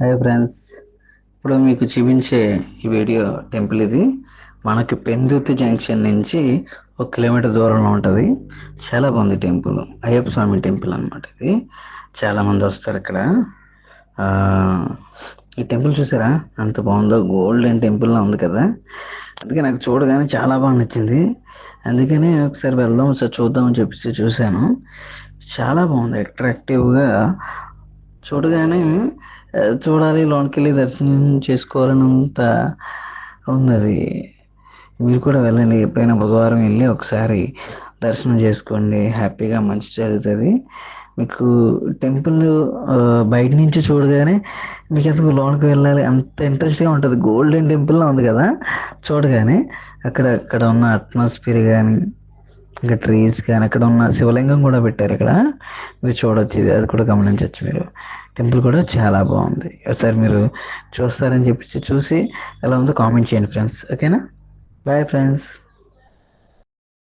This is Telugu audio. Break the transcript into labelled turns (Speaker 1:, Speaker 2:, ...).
Speaker 1: హాయ్ ఫ్రెండ్స్, ఇప్పుడు మీకు చూపించే ఈ వీడియో టెంపుల్ ఇది మనకి పెందుర్తి జంక్షన్ నుంచి 1 కిలోమీటర్ దూరంలో ఉంటుంది. చాలా బాగుంది టెంపుల్. అయ్యప్ప స్వామి టెంపుల్ అన్నమాట. ఇది చాలా మంది వస్తారు ఇక్కడ. ఆ ఈ టెంపుల్ చూసారా అంత బాగుందో, గోల్డెన్ టెంపుల్ లా ఉంది కదా. అందుకే నాకు చూడగానే చాలా బాగా నచ్చింది. అందుకని ఒకసారి వెళ్దాం, ఒకసారి చూద్దాం అని చెప్పేసి చూశాను. చాలా బాగుంది, అట్రాక్టివ్గా చూడగానే చూడాలి, లోనికి వెళ్ళి దర్శనం చేసుకోవాలన్నంత ఉన్నది. మీరు కూడా వెళ్ళండి, ఎప్పుడైనా బుధవారం వెళ్ళి ఒకసారి దర్శనం చేసుకోండి, హ్యాపీగా మంచి జరుగుతుంది మీకు. టెంపుల్ బయట నుంచి చూడగానే మీకు ఎందుకు లోనికి వెళ్ళాలి అంత ఇంట్రెస్ట్గా ఉంటుంది. గోల్డెన్ టెంపుల్లా ఉంది కదా చూడగానే. అక్కడ ఉన్న అట్మాస్ఫియర్ కానీ, ఇంకా ట్రీస్ కానీ, అక్కడ ఉన్న శివలింగం కూడా పెట్టారు ఇక్కడ, మీరు చూడొచ్చు. ఇది అది కూడా గమనించవచ్చు మీరు. టెంపుల్ కూడా చాలా బాగుంది. ఒకసారి మీరు చూస్తారని చెప్పేసి చూసి ఎలా ఉందో కామెంట్ చేయండి ఫ్రెండ్స్. ఓకేనా? Bye friends.